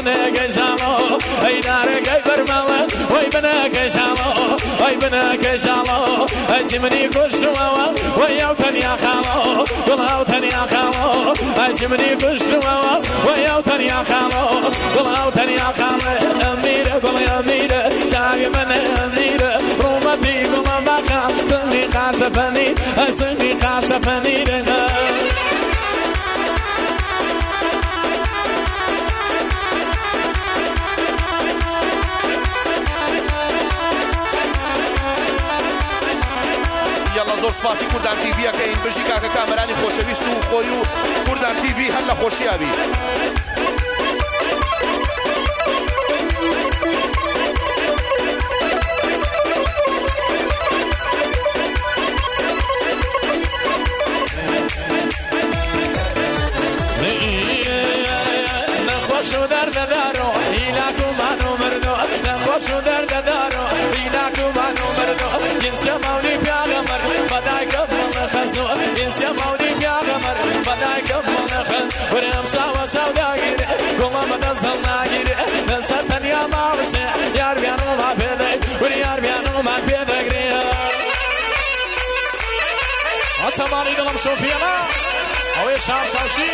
بناك شالو اي نارك اي برملا وي بناك شالو اي بناك شالو اي جمني كشوا ويا تنيا خالو والله تنيا خالو اي جمني كشوا ويا تنيا خالو والله تنيا خالو اميره قول يا اميره جاي من اميره رومتي قول بقى سني خاشفني سني خاشفني زۆر سپاسی کوردان تیڤیەکەین بژی کاکە کامەرانی خۆشەویست و خۆی و کوردان تیڤی هەر لە خۆشییابی نخوش و درد دارو ایلاک و منو مردو نخوش و درد دارو ایلاک و منو مردو جنس کمالی پیاغمر بدای کبل خزو جنس کمالی پیاغمر بدای کبل خز برم شاو شاو داگیره گلم دزل ناگیره نسر تنیا ماوشه یار بیانو ما پیده بری یار بیانو ما پیده گریه آتمانی دلم سوفیانا اوی شام شاشی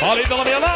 مالی دلم یالا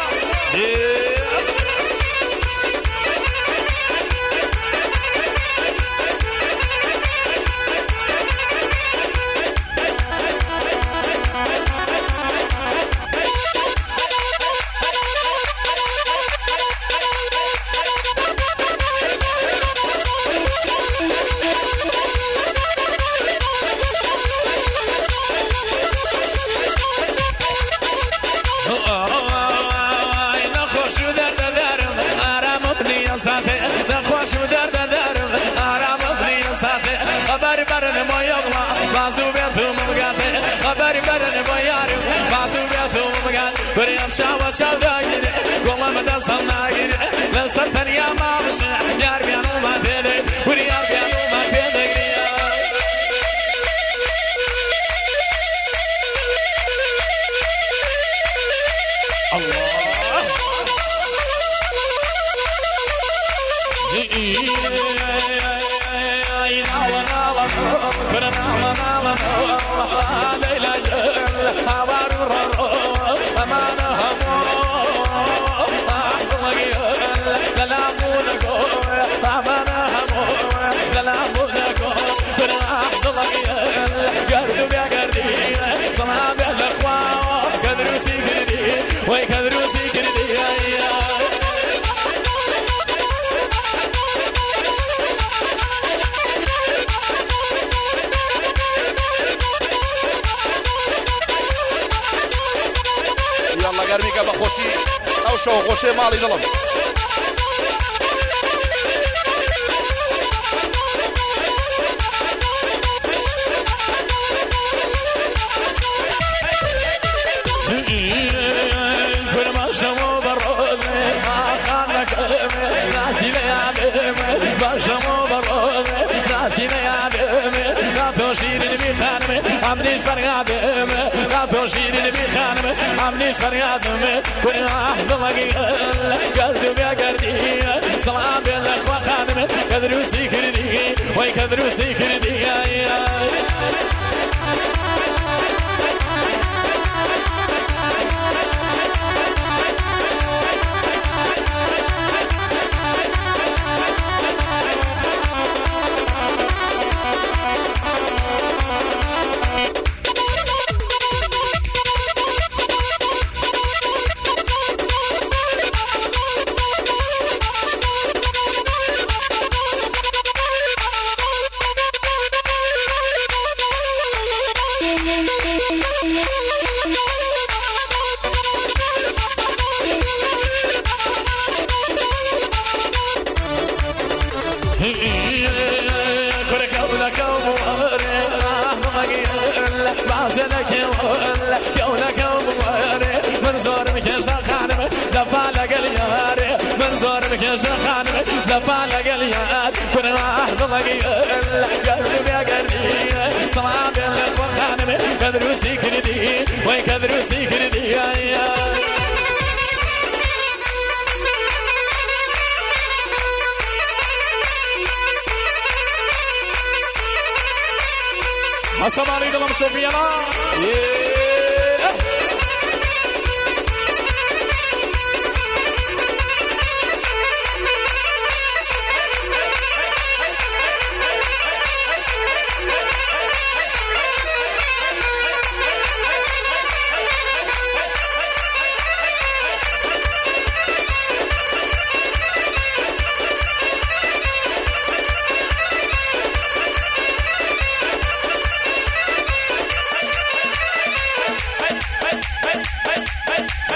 خبر برن ما یغلا بازو بیتم مگاته خبر برن ما یارم بازو بیتم مگات بریم شاو شاو داگیره گلم دستم ناگیره لسر تنیا ماوشه یار بیانو ما پیده بری یار بیانو ما پیده گریه گرمیکە بە خۆشی ئەو شەو خۆشێ ماڵی دڵم شیرین میخانم امنیش فریادم رفتو شیرین میخانم امنیش فریادم بر دلگی گردو بیا گردی سلام به لخوا خانم کدروسی کردی وای کدروسی کردی كرك ولك وموري بعزلك كونك وموري من زور مكشر خانم زبالة قلياري من زور مكشر خانم زبالة قليار كنا أحضلك قلبي يا قلبي صلاة بالإخوة خانم كذروا سيكردي ويكذروا سيكردي يا السلام عليكم صوفيانا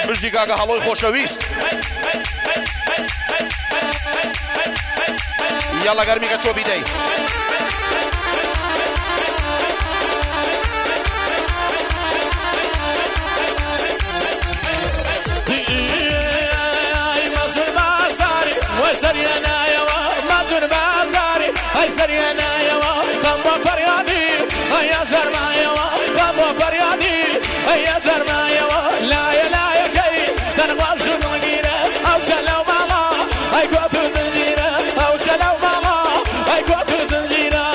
مژیکاکە هەڵۆی خۆشەویست یاڵا گەرمیکە چۆ بیدەی مازن بازاری وسریانایەوە مازن بازاری ئەی سەریانایەوە بەم بۆ فەریادی ئەیە ژەرمایەوە بەم بۆ فەریادی ئەیە ژەرمایەوە لایە لایەکەی دەنگوام ژوونگیرە ئەو چەلەو ماڵا ئەی کۆت و زنجیرە ئەو چەلەو ماڵا ئەی کۆت و زنجیرە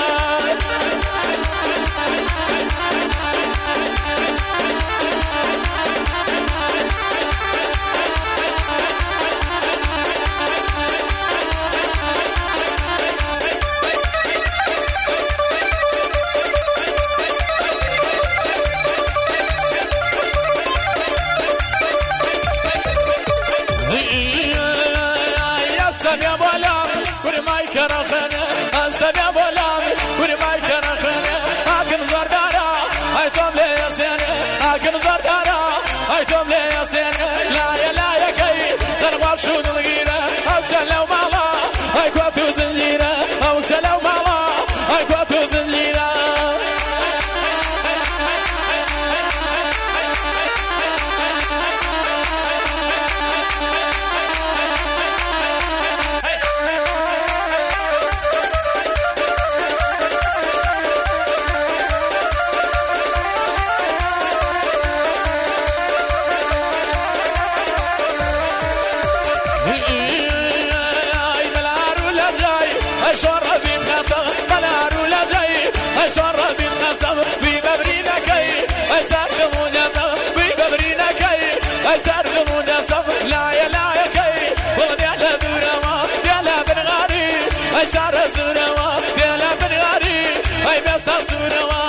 سبيا بولام كل ما يكرخنا سبيا بولام كل ما يكرخنا أكن زردارا هاي توم لي يا سيني أكن زردارا هاي توم لي يا سيني لا يا لا يا كي تنقف شو نلقينا أو شلو مالا هاي كواتو زنجيرة أو شلو مالا هاي كواتو زنجيرة شعر سوروا بلا بنغاري اي بس سوروا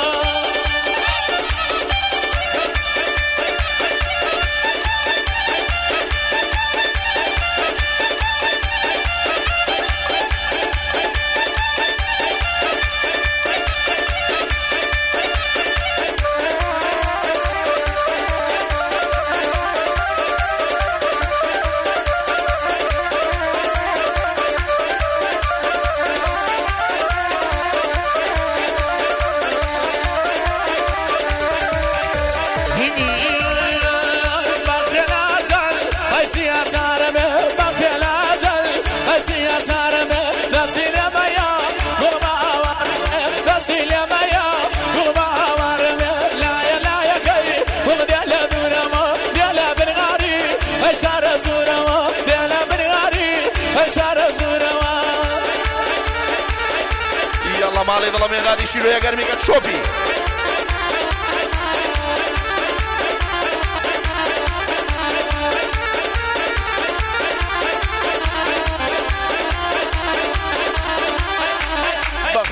يلا مالي ظلمي غادي يشيلوا يا قرميكة تشوفي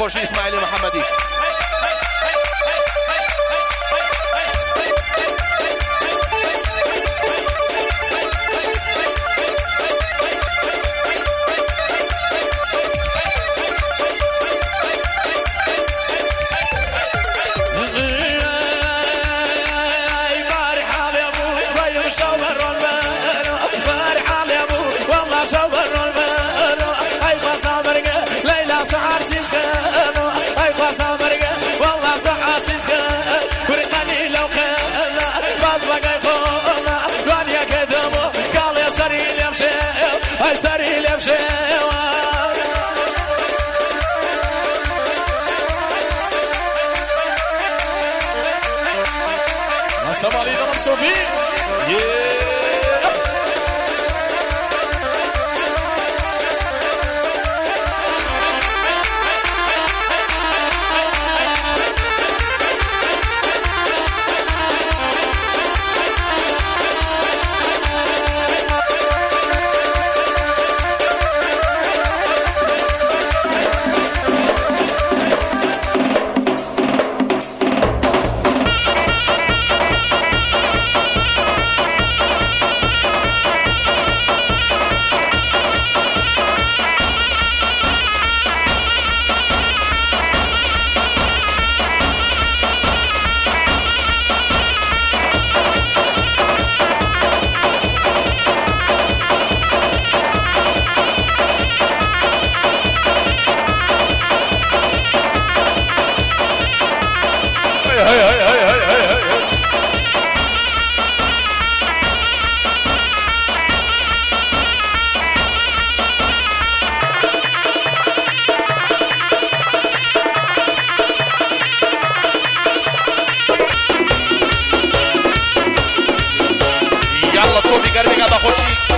بخوشي اسماعيلي محمدي بشيوة السلام عليكم صوفي يلا تشوفي قربك ابا خوشي